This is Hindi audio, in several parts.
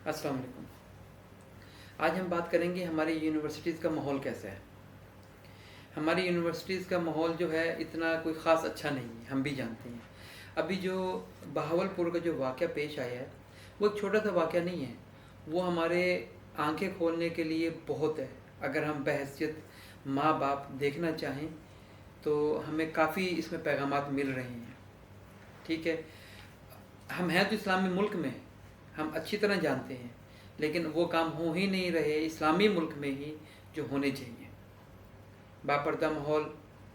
अस्सलाम वालेकुम। आज हम बात करेंगे हमारी यूनिवर्सिटीज़ का माहौल कैसा है। हमारी यूनिवर्सिटीज़ का माहौल जो है इतना कोई ख़ास अच्छा नहीं है, हम भी जानते हैं। अभी जो बहावलपुर का जो वाक़या पेश आया है वो एक छोटा सा वाक़या नहीं है, वो हमारे आंखें खोलने के लिए बहुत है। अगर हम बहैसियत माँ बाप देखना चाहें तो हमें काफ़ी इसमें पैगामात मिल रहे हैं। ठीक है, हम हैं तो इस्लामी मुल्क में, हम अच्छी तरह जानते हैं, लेकिन वो काम हो ही नहीं रहे इस्लामी मुल्क में ही जो होने चाहिए। बापर्दा माहौल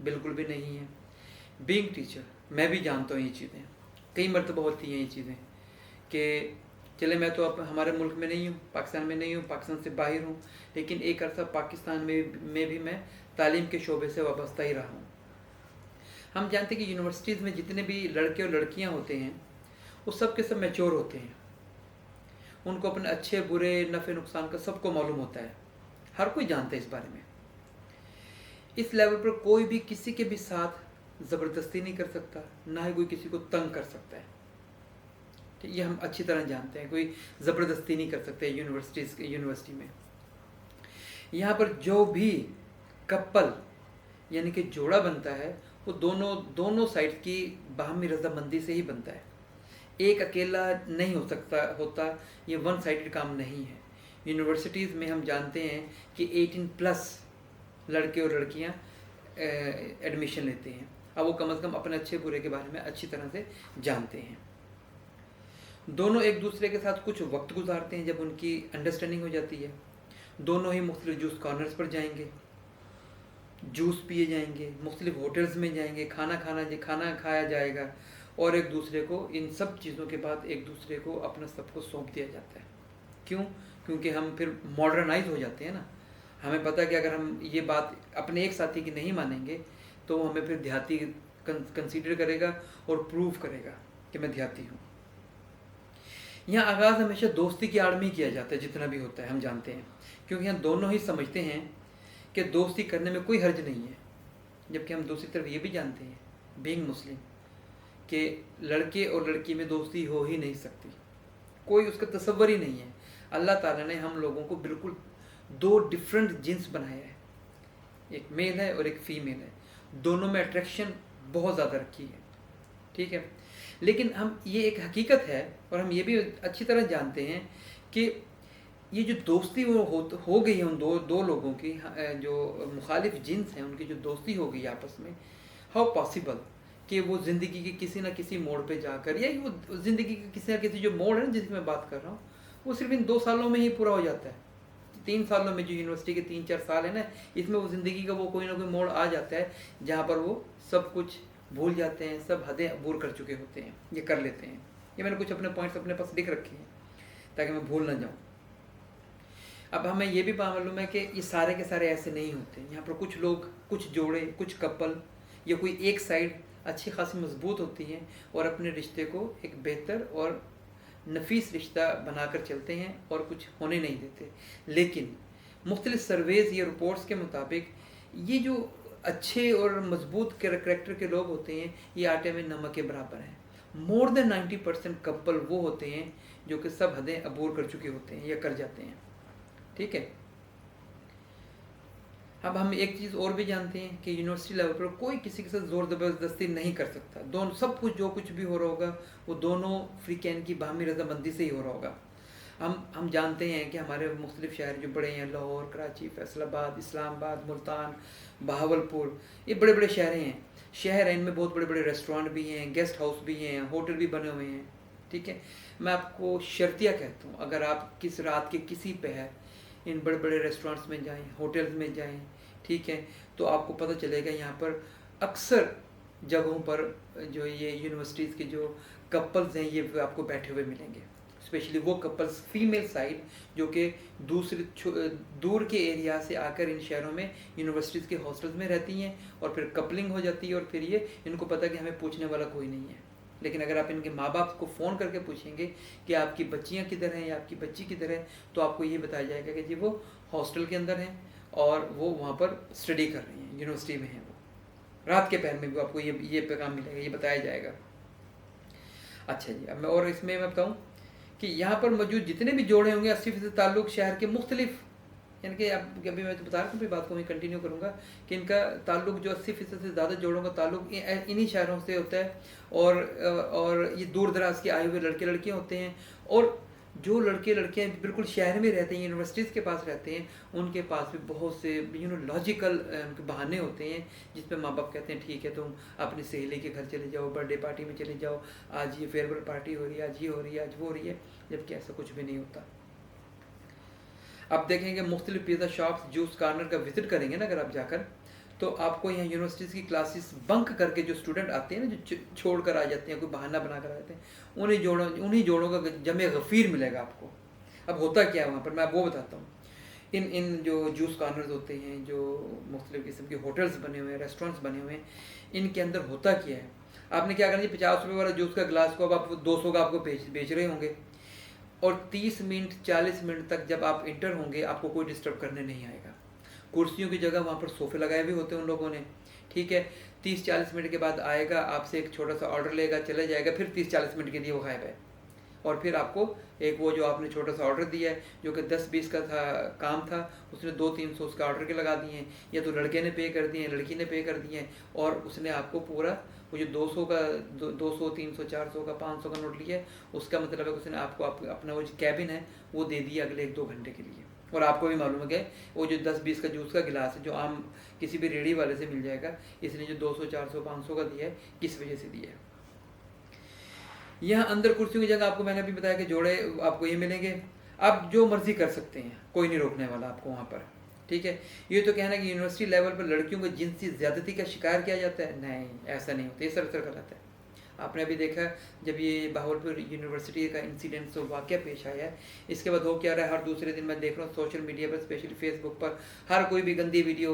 बिल्कुल भी नहीं है। बीइंग टीचर मैं भी जानता हूँ ये चीज़ें, कई मरतबा होती हैं ये चीज़ें कि चले मैं तो अब हमारे मुल्क में नहीं हूँ, पाकिस्तान में नहीं हूँ, पाकिस्तान से बाहर हूँ, लेकिन एक अर्सा पाकिस्तान में भी मैं तालीम के शोबे से वाबस्ता ही रहा हूँ। हम जानते हैं कि यूनिवर्सिटीज़ में जितने भी लड़के और लड़कियाँ होते हैं वो सब के सब मैच्योर होते हैं। उनको अपने अच्छे बुरे नफ़े नुकसान का सबको मालूम होता है, हर कोई जानता है इस बारे में। इस लेवल पर कोई भी किसी के भी साथ ज़बरदस्ती नहीं कर सकता, ना ही कोई किसी को तंग कर सकता है। ठीक, ये हम अच्छी तरह जानते हैं, कोई ज़बरदस्ती नहीं कर सकते यूनिवर्सिटी में। यहाँ पर जो भी कपल यानी कि जोड़ा बनता है वो दोनों साइड की बाहमी रजामंदी से ही बनता है। एक अकेला नहीं हो सकता होता, ये वन साइडेड काम नहीं है। यूनिवर्सिटीज़ में हम जानते हैं कि 18 प्लस लड़के और लड़कियां एडमिशन लेते हैं। अब वो कम से कम अपने अच्छे बुरे के बारे में अच्छी तरह से जानते हैं। दोनों एक दूसरे के साथ कुछ वक्त गुजारते हैं, जब उनकी अंडरस्टैंडिंग हो जाती है दोनों ही मुख्तलिफ जूस कॉर्नर्स पर जाएंगे, जूस पिए जाएंगे, मुख्तलिफ होटल्स में जाएंगे, खाना खाया जाएगा, और एक दूसरे को इन सब चीज़ों के बाद एक दूसरे को अपना सब कुछ सौंप दिया जाता है। क्यों? क्योंकि हम फिर मॉडर्नाइज हो जाते हैं ना। हमें पता है कि अगर हम ये बात अपने एक साथी की नहीं मानेंगे तो वो हमें फिर देहाती कंसीडर करेगा और प्रूव करेगा कि मैं देहाती हूँ। यहाँ आगाज़ हमेशा दोस्ती की आड़ में किया जाता है, जितना भी होता है हम जानते हैं, क्योंकि हम दोनों ही समझते हैं कि दोस्ती करने में कोई हर्ज नहीं है। जबकि हम दूसरी तरफ ये भी जानते हैं, बीइंग मुस्लिम, कि लड़के और लड़की में दोस्ती हो ही नहीं सकती, कोई उसका तसव्वुर ही नहीं है। अल्लाह ताला ने हम लोगों को बिल्कुल दो डिफरेंट जिन्स बनाया है, एक मेल है और एक फीमेल है, दोनों में अट्रैक्शन बहुत ज़्यादा रखी है। ठीक है, लेकिन हम ये एक हकीकत है और हम ये भी अच्छी तरह जानते हैं कि ये जो दोस्ती वो हो गई है उन दो लोगों की, जो मुखालिफ जिन्स हैं उनकी जो दोस्ती हो गई आपस में, हाउ पॉसिबल कि वो ज़िंदगी के किसी ना किसी मोड़ पे जाकर, या वो ज़िंदगी के किसी ना किसी जो मोड़ है ना जिसकी मैं बात कर रहा हूँ, वो सिर्फ इन 2 सालों में ही पूरा हो जाता है। 3 सालों में, जो यूनिवर्सिटी के 3-4 साल है ना, इसमें वो ज़िंदगी का वो कोई ना कोई मोड़ आ जाता है जहाँ पर वो सब कुछ भूल जाते हैं, सब हदें अबूर कर चुके होते हैं, ये कर लेते हैं। ये मैंने कुछ अपने पॉइंट्स अपने पास लिख रखे हैं ताकि मैं भूल ना जाऊँ। अब हमें ये भी मालूम है कि ये सारे के सारे ऐसे नहीं होते। यहाँ पर कुछ लोग, कुछ जोड़े, कुछ कपल या कोई एक साइड अच्छी खासी मजबूत होती हैं और अपने रिश्ते को एक बेहतर और नफीस रिश्ता बनाकर चलते हैं और कुछ होने नहीं देते। लेकिन मुख्तलिफ सर्वेज़ या रिपोर्ट्स के मुताबिक ये जो अच्छे और मजबूत करैक्टर के लोग होते हैं, ये आटे में नमक के बराबर हैं। मोर देन 90% कपल वो होते हैं जो कि सब हदें अबूर कर चुके होते हैं या कर जाते हैं। ठीक है, अब हम एक चीज़ और भी जानते हैं कि यूनिवर्सिटी लेवल पर कोई किसी के साथ ज़ोर ज़बरदस्ती नहीं कर सकता। दोनों सब कुछ जो कुछ भी हो रहा होगा वो दोनों फ्रीकैन की बाहमी रजामंदी से ही हो रहा होगा। हम जानते हैं कि हमारे मुख्तलिफ शहर जो बड़े हैं, लाहौर, कराची, फैसलाबाद, इस्लामाबाद, मुल्तान, बहावलपुर, ये बड़े बड़े शहर हैं। इनमें बहुत बड़े बड़े रेस्टोरेंट भी हैं, गेस्ट हाउस भी हैं, होटल भी बने हुए हैं। ठीक है, मैं आपको शर्तिया कहता हूँ, अगर आप किस रात के किसी पहर इन बड़े बड़े रेस्टोरेंट्स में जाएं, होटल्स में जाएं, ठीक है, तो आपको पता चलेगा यहाँ पर अक्सर जगहों पर जो ये यूनिवर्सिटीज़ के जो कपल्स हैं ये आपको बैठे हुए मिलेंगे। स्पेशली वो कपल्स फीमेल साइड जो कि दूर के एरिया से आकर इन शहरों में यूनिवर्सिटीज़ के हॉस्टल्स में रहती हैं और फिर कपलिंग हो जाती है और फिर ये इनको पता कि हमें पूछने वाला कोई नहीं है। लेकिन अगर आप इनके माँ बाप को फ़ोन करके पूछेंगे कि आपकी बच्चियाँ किधर हैं या आपकी बच्ची किधर है, तो आपको ये बताया जाएगा कि जी वो हॉस्टल के अंदर हैं और वो वहाँ पर स्टडी कर रही हैं, यूनिवर्सिटी में हैं वो। रात के पहर में भी आपको ये पैगाम मिलेगा, ये बताया जाएगा। अच्छा जी, अब मैं और इसमें मैं बताऊँ कि यहाँ पर मौजूद जितने भी जोड़े होंगे 80% ताल्लुक शहर के मुख्तलिफ, यानी कि अब अभी मैं तो बता रहा हूँ, बात को मैं कंटिन्यू करूँगा कि इनका ताल्लुक जो 80% से ज़्यादा जोड़ों का ताल्लुक इन्हीं शहरों से होता है। और ये दूर दराज के आए हुए लड़के लड़कियाँ होते हैं, और जो लड़के लड़कियाँ बिल्कुल शहर में रहते हैं, यूनिवर्सिटीज़ के पास रहते हैं, उनके पास भी बहुत से लॉजिकल बहाने होते हैं जिसमें माँ बाप कहते हैं ठीक है तुम अपनी सहेली के घर चले जाओ, बर्थडे पार्टी में चले जाओ, आज ये फेयरवेल पार्टी हो रही है, आज ये हो रही है, आज वो हो रही है, जबकि ऐसा कुछ भी नहीं होता। आप देखेंगे मुख्तलिफ पिज़्ज़ा शॉप्स, जूस कॉर्नर का विजिट करेंगे ना अगर आप जाकर, तो आपको यहाँ यूनिवर्सिटीज़ की क्लासेस बंक करके जो स्टूडेंट आते हैं ना, जो छोड़ कर आ जाते हैं, कोई बहाना बना कर आते हैं, उन्हीं जोड़ों का जमे गफ़ीर मिलेगा आपको। अब होता क्या है वहाँ पर, मैं वो बताता हूँ। इन जो जूस कॉर्नर्स होते हैं, जो मुख्तलिफ़ किस्म के होटल्स बने हुए हैं, रेस्टोरेंट्स बने हुए हैं, इनके अंदर होता क्या है, आपने क्या करना है, 50 रुपये वाला जूस का गिलास को अब आप 200 का आपको बेच रहे होंगे, और 30 मिनट 40 मिनट तक जब आप इंटर होंगे आपको कोई डिस्टर्ब करने नहीं आएगा। कुर्सियों की जगह वहाँ पर सोफ़े लगाए हुए होते हैं उन लोगों ने, ठीक है। 30-40 मिनट के बाद आएगा, आपसे एक छोटा सा ऑर्डर लेगा, चले जाएगा, फिर 30-40 मिनट के लिए वो गायब है। और फिर आपको एक वो जो आपने छोटा सा ऑर्डर दिया है जो कि 10-20 का था काम था, उसने 200-300 उसका ऑर्डर के लगा दिए हैं, या तो लड़के ने पे कर दिए हैं, लड़की ने पे कर दिए हैं, और उसने आपको पूरा वो जो 200 का 200 300 400 का 500 का नोट लिया है, उसका मतलब है कि उसने आपको अपना वो जो कैबिन है वो दे दिया अगले 1-2 घंटे के लिए। और आपको भी मालूम है कि वो जो 10-20 का जूस का गिलास है जो आम किसी भी रेडी वाले से मिल जाएगा, इसने जो 200 400 500 का दिया है किस वजह से दिया है। यहाँ अंदर कुर्सियों की जगह आपको मैंने अभी बताया कि जोड़े आपको ये मिलेंगे, आप जो मर्जी कर सकते हैं, कोई नहीं रोकने वाला आपको वहाँ पर, ठीक है। ये तो कहना कि यूनिवर्सिटी लेवल पर लड़कियों को जिनसी ज़्यादती का शिकार किया जाता है, नहीं ऐसा नहीं होता, ये सरासर गलत है। आपने अभी देखा जब ये बहावलपुर यूनिवर्सिटी का इंसिडेंट जो वाक़या पेश आया है, इसके बाद हो क्या रहा है, हर दूसरे दिन मैं देख रहा हूँ सोशल मीडिया पर, स्पेशली फेसबुक पर, हर कोई भी गंदी वीडियो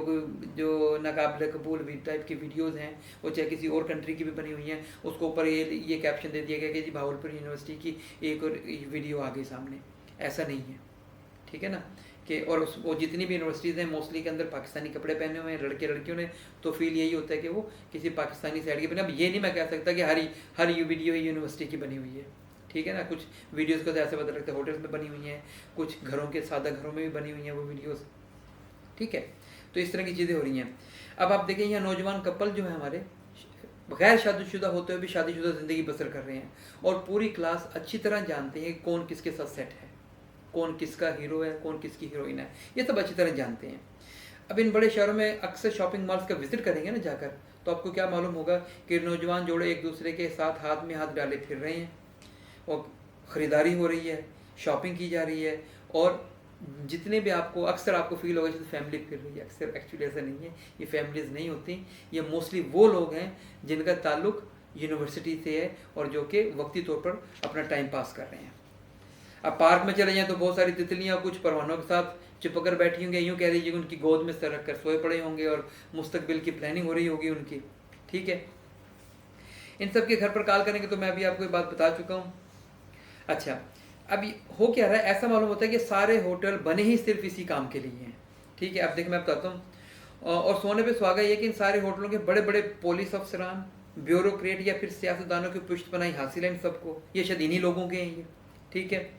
जो नाकाबिल कबूल टाइप की वीडियोज़ हैं, वो चाहे किसी और कंट्री की भी बनी हुई हैं, उसको ऊपर ये कैप्शन दे दिया गया कि जी बहावलपुर यूनिवर्सिटी की एक और वीडियो आ गई सामने। ऐसा नहीं है, ठीक है ना, कि और वो जितनी भी यूनिवर्सिटीज़ हैं मोस्टली के अंदर पाकिस्तानी कपड़े पहने हुए हैं लड़के लड़कियों ने, तो फील यही होता है कि वो किसी पाकिस्तानी साइड की बने। अब ये नहीं मैं कह सकता कि हर वीडियो यूनिवर्सिटी की बनी हुई है, ठीक है ना। कुछ वीडियोज़ को तो ऐसे पता लगता है होटल्स में बनी हुई हैं, कुछ घरों के सादा घरों में भी बनी हुई हैं वो वीडियोज़, ठीक है। तो इस तरह की चीज़ें हो रही हैं। अब आप देखें यहाँ नौजवान कपल जो है हमारे गैर शादीशुदा होते हुए भी शादीशुदा ज़िंदगी बसर कर रहे हैं, और पूरी क्लास अच्छी तरह जानते हैं कौन किसके साथ सेट है, कौन किसका हीरो है, कौन किसकी हीरोइन है, ये सब अच्छी तरह जानते हैं। अब इन बड़े शहरों में अक्सर शॉपिंग मॉल्स का विजिट करेंगे ना जाकर, तो आपको क्या मालूम होगा कि नौजवान जोड़े एक दूसरे के साथ हाथ में हाथ डाले फिर रहे हैं, और ख़रीदारी हो रही है, शॉपिंग की जा रही है, और जितने भी अक्सर आपको फील होगा जैसे फैमिली फिर रही है, अक्सर एक्चुअली ऐसा नहीं है, ये फैमिलीज़ नहीं होती, ये मोस्टली वो लोग हैं जिनका ताल्लुक यूनिवर्सिटी से है और जो कि वक्ती तौर पर अपना टाइम पास कर रहे हैं। अब पार्क में चले जाएं तो बहुत सारी तितलियाँ कुछ परवानों के साथ चिपक कर बैठी होंगी, यूँ कह लीजिए उनकी गोद में सर रख कर सोए पड़े होंगे और मुस्तकबिल की प्लानिंग हो रही होगी उनकी, ठीक है। इन सब के घर पर कॉल करेंगे तो मैं अभी आपको ये बात बता चुका हूँ। अच्छा, अब हो क्या रहा है, ऐसा मालूम होता है कि सारे होटल बने ही सिर्फ इसी काम के लिए हैं, ठीक है। अब देखिए मैं बताता हूँ, और सोने पे सुहागा ये कि इन सारे होटलों के बड़े बड़े पुलिस अफसरान, ब्यूरोक्रेट या फिर सियासतदानों की पुष्टपनाही हासिल है इन सबको, ये शायद इन्हीं लोगों के हैं ये, ठीक है।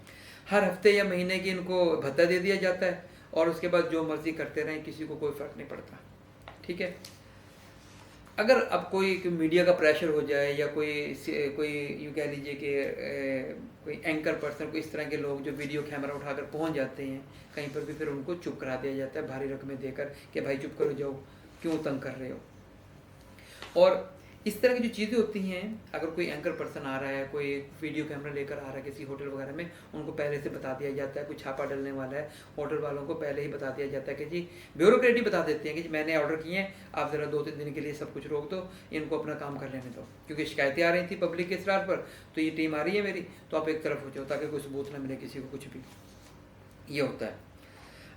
हर हफ्ते या महीने की इनको भत्ता दे दिया जाता है, और उसके बाद जो मर्जी करते रहें, किसी को कोई फ़र्क नहीं पड़ता, ठीक है। अगर अब कोई मीडिया का प्रेशर हो जाए, या कोई यूँ कह लीजिए कि कोई एंकर पर्सन, कोई इस तरह के लोग जो वीडियो कैमरा उठाकर पहुंच जाते हैं कहीं पर भी, फिर उनको चुप करा दिया जाता है भारी रकमें देकर कि भाई चुप करो जाओ, क्यों तंग कर रहे हो। और इस तरह की जो चीज़ें होती हैं, अगर कोई एंकर पर्सन आ रहा है, कोई वीडियो कैमरा लेकर आ रहा है किसी होटल वगैरह में, उनको पहले से बता दिया जाता है, कोई छापा डलने वाला है, होटल वालों को पहले ही बता दिया जाता है कि जी ब्यूरोक्रेट ही बता देते हैं कि जी मैंने ऑर्डर किए हैं, आप ज़रा 2-3 दिन के लिए सब कुछ रोक दो, इनको अपना काम कर लेने दो, क्योंकि शिकायतें आ रही थी पब्लिक के इसरार पर, तो ये टीम आ रही है मेरी, तो आप एक तरफ हो जाओ ताकि कोई सबूत ना मिले किसी को कुछ भी, ये होता है।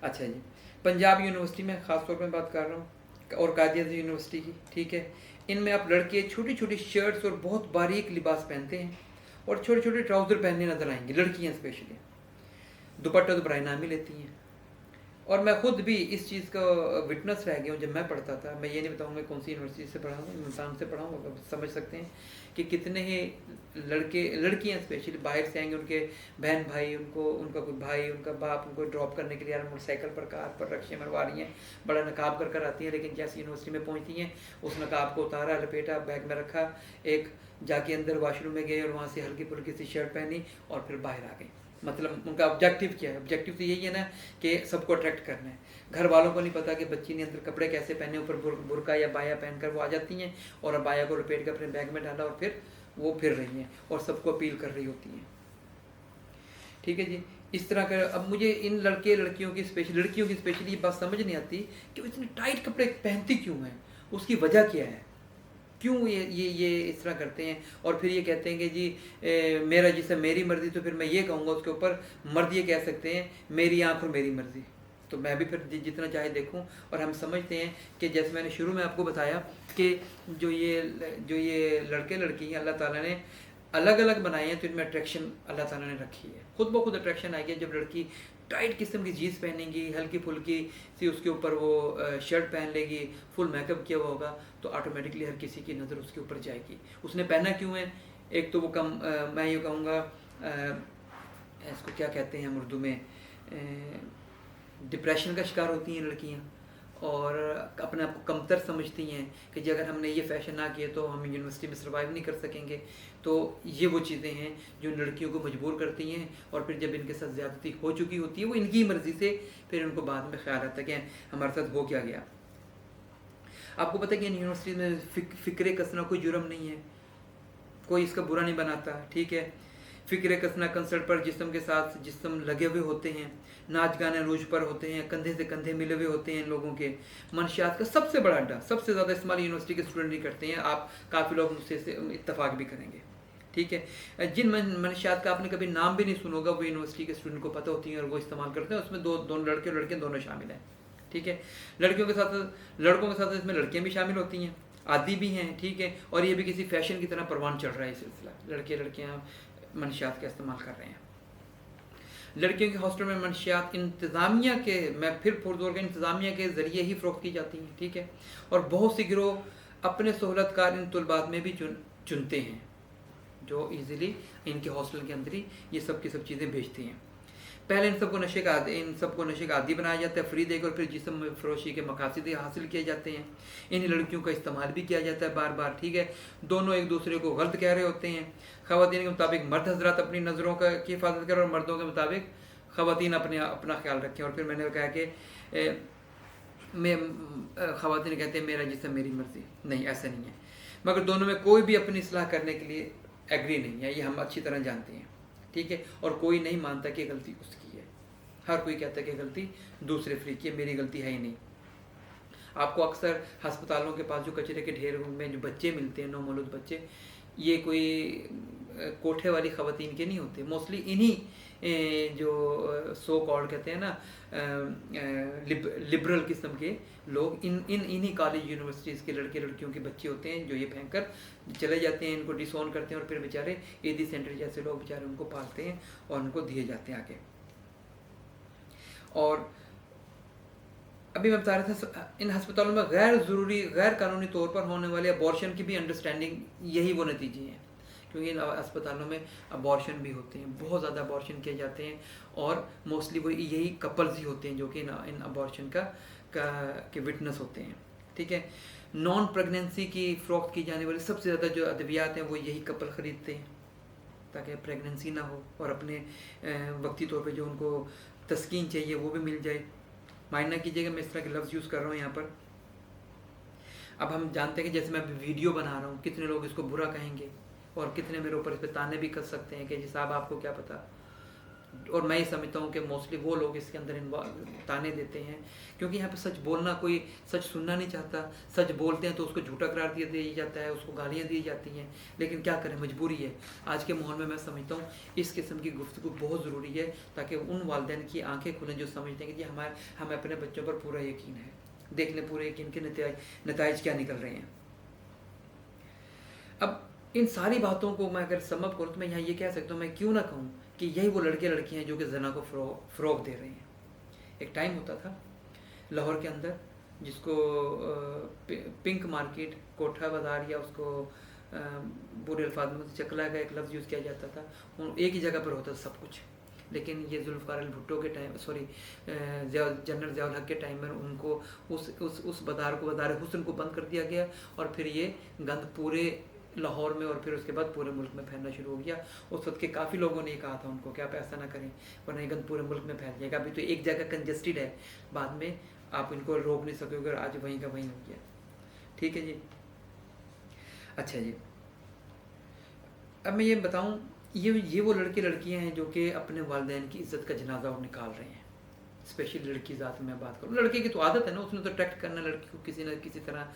अच्छा जी, पंजाब यूनिवर्सिटी में ख़ास तौर पर बात कर रहा हूँ, और कादियानी यूनिवर्सिटी की, ठीक है। इनमें आप लड़के छोटी छोटी शर्ट्स और बहुत बारीक लिबास पहनते हैं, और छोटे छोटे ट्राउज़र पहनने नजर आएंगे, लड़कियां स्पेशली। दुपट्टा तो बराए नाम ही लेती हैं, और मैं खुद भी इस चीज़ का विटनेस रह गया हूँ। जब मैं पढ़ता था, मैं ये नहीं बताऊँगा कौन सी यूनिवर्सिटी से पढ़ा हूँ, मुल्तान से पढ़ा हूँ, समझ सकते हैं कि कितने ही लड़के लड़कियाँ स्पेशली बाहर से आएंगे, उनके बहन भाई उनको, उनका कोई भाई, उनका बाप उनको ड्रॉप करने के लिए यार मोटरसाइकिल पर, कार पर रक्शे मरवा रही हैं, बड़ा नकाब कर कर आती हैं। लेकिन जैसे यूनिवर्सिटी में पहुँचती हैं, उस नकाब को उतारा, लपेटा, बैग में रखा, एक जाके अंदर वॉशरूम में गए और वहाँ से हल्की फुल्की सी शर्ट पहनी और फिर बाहर आ गई। मतलब उनका ऑब्जेक्टिव क्या है? ऑब्जेक्टिव तो यही है ना कि सबको अट्रैक्ट करना है। घर वालों को नहीं पता कि बच्ची ने अंदर कपड़े कैसे पहने, ऊपर बुर्का या बाया पहनकर वो आ जाती हैं और अब बाया को लपेट कर अपने बैग में डाला और फिर वो फिर रही हैं और सबको अपील कर रही होती हैं। ठीक है जी, इस तरह का। अब मुझे इन लड़कियों की स्पेशली ये बात समझ नहीं आती कि वो इतने टाइट कपड़े पहनती क्यों हैं, उसकी वजह क्या है, क्यों ये इस तरह करते हैं। और फिर ये कहते हैं कि जी मेरा जिसे मेरी मर्जी, तो फिर मैं ये कहूँगा उसके ऊपर, मर्द ये कह सकते हैं मेरी आँख और मेरी मर्जी, तो मैं भी फिर जितना चाहे देखूं। और हम समझते हैं कि जैसे मैंने शुरू में आपको बताया कि जो ये लड़के लड़की हैं अल्लाह ताला ने अलग अलग बनाए हैं, तो इनमें अट्रैक्शन अल्लाह ताला ने रखी है। खुद ब खुद अट्रैक्शन आएगी जब लड़की टाइट किस्म की जीन्स पहनेगी, हल्की फुल्की सी उसके ऊपर वो शर्ट पहन लेगी, फुल मेकअप किया हुआ होगा, तो ऑटोमेटिकली हर किसी की नज़र उसके ऊपर जाएगी। उसने पहना क्यों है? एक तो वो मैं ये कहूँगा इसको क्या कहते हैं हम उर्दू में, डिप्रेशन का शिकार होती हैं लड़कियाँ और अपने आप को कमतर समझती हैं कि जी अगर हमने ये फ़ैशन ना किए तो हम यूनिवर्सिटी में सर्वाइव नहीं कर सकेंगे। तो ये वो चीज़ें हैं जो लड़कियों को मजबूर करती हैं और फिर जब इनके साथ ज़्यादती हो चुकी होती है, वो इनकी मर्ज़ी से, फिर उनको बाद में ख्याल आता है कि हमारे साथ हो क्या गया। आपको पता है कि यूनिवर्सिटी में फ़िक्रे कसना कोई जुर्म नहीं है, कोई इसका बुरा नहीं बनाता। ठीक है, फ़िक्र कसना कंसर्ट पर जिस्म के साथ जिस्म लगे हुए होते हैं, नाच गाने रूज पर होते हैं, कंधे से कंधे मिले हुए होते हैं इन लोगों के। मनशियात का सबसे बड़ा अड्डा, सबसे ज़्यादा इस्तेमाल यूनिवर्सिटी के स्टूडेंट नहीं करते हैं, आप काफ़ी लोग मुझसे इत्तफाक भी करेंगे। ठीक है, जिन मनशियात का आपने कभी नाम भी नहीं सुना होगा, वो यूनिवर्सिटी के स्टूडेंट को पता होती हैं और वो इस्तेमाल करते हैं। उसमें दोनों लड़के और लड़कियाँ दोनों शामिल हैं। ठीक है, लड़कियों के साथ लड़कों के साथ इसमें लड़कियाँ भी शामिल होती हैं, आदि भी हैं। ठीक है, और ये भी किसी फैशन की तरह परवान चढ़ रहा है ये सिलसिला, लड़के लड़कियाँ मनशियात का इस्तेमाल कर रहे हैं। लड़कियों के हॉस्टल में मनशियात इंतज़ामिया के, मैं फिर पुरजोर का, इंतज़ामिया के ज़रिए ही फ़रोख्त की जाती हैं। ठीक है, और बहुत सी गिरोह अपने सहूलतकार इन तलबात में भी चुनते हैं जो ईज़िली इनके हॉस्टल के अंदर ही ये सब की सब चीज़ें बेचती हैं। पहले इन सबको नशे का आदी बनाया जाता है फ्री देकर, फिर जिस्म में फरोशी के मकासद हासिल किए जाते हैं। इन लड़कियों का इस्तेमाल भी किया जाता है बार बार। ठीक है, दोनों एक दूसरे को गलत कह रहे होते हैं। ख़वातीन के मुताबिक मर्द हजरात अपनी नज़रों की हिफाजत करें और मर्दों के मुताबिक ख़वातीन अपना ख्याल रखें। और फिर मैंने कहा कि ख़वातीन कहते हैं मेरा जिस्म मेरी मर्ज़ी, नहीं ऐसा नहीं है। मगर दोनों में कोई भी अपनी इस्लाह करने के लिए एग्री नहीं है, ये हम अच्छी तरह जानते हैं। ठीक है, और कोई नहीं मानता कि गलती उसकी है, हर कोई कहता है कि गलती दूसरे फ्री की है, मेरी गलती है ही नहीं। आपको अक्सर अस्पतालों के पास जो कचरे के ढेर में जो बच्चे मिलते हैं, नौमौलूद बच्चे, ये कोई कोठे वाली ख़वातीन के नहीं होते, मोस्टली इन्हीं जो सो कॉल्ड कहते हैं ना लिबरल किस्म के लोग, इन्हीं कॉलेज यूनिवर्सिटीज़ के लड़के लड़कियों के बच्चे होते हैं जो ये फेंक कर चले जाते हैं, इनको डिसोन करते हैं और फिर बेचारे ईदी सेंटर जैसे लोग बेचारे उनको पालते हैं और उनको दिए जाते हैं आगे। और अभी मैं बता रहा था इन अस्पतालों में गैर कानूनी तौर पर होने वाले अबॉर्शन की भी अंडरस्टैंडिंग, यही वो नतीजे हैं, क्योंकि इन अस्पतालों में अबॉर्शन भी होते हैं, बहुत ज़्यादा अबॉर्शन किए जाते हैं और मोस्टली वो यही कपल्स ही होते हैं जो कि इन अबॉर्शन के विटनेस होते हैं। ठीक है, नॉन प्रेगनेंसी की फ़रोख्त की जाने वाली सबसे ज़्यादा जो अद्वियात हैं वो यही कपल ख़रीदते हैं ताकि प्रेगनेंसी ना हो और अपने वक्ती तौर पे जो उनको तस्कीन चाहिए वो भी मिल जाए। माइंड ना कीजिएगा मैं इस तरह के लफ्ज़ यूज़ कर रहा हूँ यहाँ पर। अब हम जानते हैं कि जैसे मैं अभी वीडियो बना रहा हूँ, कितने लोग इसको बुरा कहेंगे और कितने मेरे ऊपर इस पर ताने भी कर सकते हैं कि जी साहब आपको क्या पता। और मैं ये समझता हूँ कि मोस्टली वो लोग इसके अंदर ताने देते हैं क्योंकि यहाँ पे सच बोलना, कोई सच सुनना नहीं चाहता। सच बोलते हैं तो उसको झूठा करार दिया जाता है, उसको गालियाँ दी जाती हैं, लेकिन क्या करें, मजबूरी है। आज के माहौल में मैं समझता हूँ इस किस्म की गुफ्तगू बहुत ज़रूरी है ताकि उन वालिदैन की आँखें खुलें जो समझते हैं कि जी हमें अपने बच्चों पर पूरा यकीन है, देख लें पूरे यकीन के नताइज क्या निकल रहे हैं। अब इन सारी बातों को मैं अगर समअप करूँ तो मैं यहाँ ये कह सकता हूँ, मैं क्यों ना कहूँ कि यही वो लड़के लड़कियाँ हैं जो कि जना को फ़रोग़ दे रहे हैं। एक टाइम होता था लाहौर के अंदर जिसको पिंक मार्केट, कोठा बाज़ार, या उसको बुरे अल्फाज में चकला का एक लफ्ज़ यूज़ किया जाता था। एक ही जगह पर होता था सब कुछ। लेकिन ये जुल्फ़िकार अली भुट्टो के टाइम, सॉरी जनरल ज़ियाउल हक के टाइम में उनको उस बाज़ार को, बाज़ार हुस्न को बंद कर दिया गया, और फिर ये गंद पूरे लाहौर में और फिर उसके बाद पूरे मुल्क में फैलना शुरू हो गया। उस वक्त के काफ़ी लोगों ने कहा था उनको कि आप ऐसा ना करें वरना ये गंद पूरे मुल्क में फैल जाएगा। अभी तो एक जगह कंजेस्टेड है, बाद में आप इनको रोक नहीं सकोगे, और आज वहीं का वहीं हो गया। ठीक है जी। अच्छा जी, अब मैं ये बताऊं, ये वो लड़के लड़कियां हैं जो कि अपने वालिदैन की इज़्ज़त का जनाजा और निकाल रहे हैं। स्पेशली लड़की ज़ात में बात करूँ, लड़के की तो आदत है ना, उसने तो अट्रैक्ट करना लड़की को किसी न किसी तरह,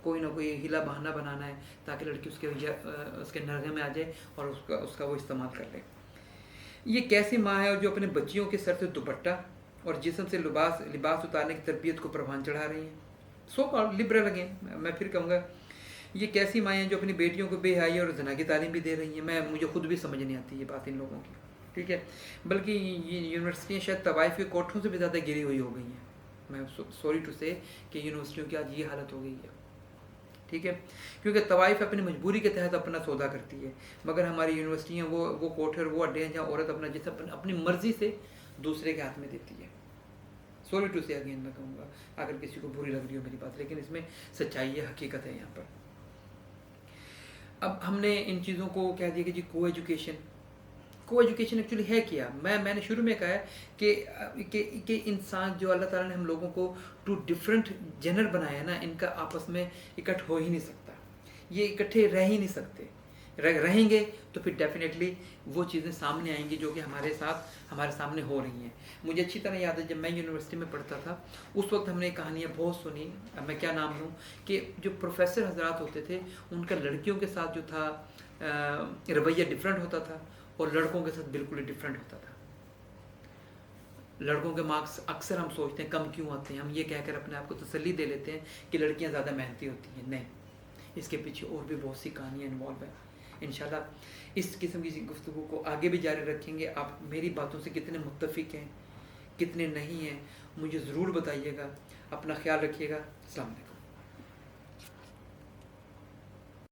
कोई ना कोई हिला बहाना बनाना है ताकि लड़की उसके नरगे में आ जाए और उसका वो इस्तेमाल कर ले। ये कैसी माँ है जो अपने बच्चियों के सर से दुपट्टा और जिस्म से लिबास उतारने की तरबियत को प्रवान चढ़ा रही हैं। सो कॉल्ड लिबरल अगेन, मैं फिर कहूँगा ये कैसी माएँ हैं जो अपनी बेटियों को बेहयाई और ज़ना की तालीम भी दे रही हैं। मुझे खुद भी समझ नहीं आती ये बात इन लोगों की। ठीक है, बल्कि ये यूनिवर्सिटियाँ शायद तवाइफ के कोठों से भी ज़्यादा गिरी हुई हो गई हैं। मैं सॉरी टू से कि यूनिवर्सिटियों की आज ये हालत हो गई है। ठीक है, क्योंकि तवाइफ अपनी मजबूरी के तहत अपना सौदा करती है, मगर हमारी यूनिवर्सिटियाँ वो कोठे और वो अड्डे हैं जहाँ औरत अपना जिसम अपनी मर्जी से दूसरे के हाथ में देती है। सॉरी टू से अगेन मैं कहूँगा, अगर किसी को बुरी लग रही हो मेरी बात, लेकिन इसमें सच्चाई है, हकीकत है यहाँ पर। अब हमने इन चीज़ों को कह दिया कि जी को एजुकेशन एक्चुअली है क्या। मैंने शुरू में कहा है कि इंसान जो अल्लाह ताला ने हम लोगों को टू डिफरेंट जेनर बनाया है ना, इनका आपस में इकट्ठ हो ही नहीं सकता, ये इकट्ठे रह ही नहीं सकते। रहेंगे तो फिर डेफिनेटली वो चीज़ें सामने आएंगी जो कि हमारे सामने हो रही हैं। मुझे अच्छी तरह याद है जब मैं यूनिवर्सिटी में पढ़ता था, उस वक्त हमने कहानियाँ बहुत सुनी। अब मैं क्या नाम लूँ कि जो प्रोफेसर हजरात होते थे उनका लड़कियों के साथ जो था रवैया डिफरेंट होता था, और लड़कों के साथ बिल्कुल ही डिफरेंट होता था। लड़कों के मार्क्स अक्सर हम सोचते हैं कम क्यों आते हैं, हम ये कहकर अपने आप को तसल्ली दे लेते हैं कि लड़कियां ज़्यादा मेहनती होती हैं। नहीं, इसके पीछे और भी बहुत सी कहानियाँ इन्वॉल्व हैं। इंशाल्लाह इस किस्म की गुफ्तगू को आगे भी जारी रखेंगे। आप मेरी बातों से कितने मुत्तफिक हैं, कितने नहीं हैं, मुझे ज़रूर बताइएगा। अपना ख्याल रखिएगा। अस्सलाम वालेकुम।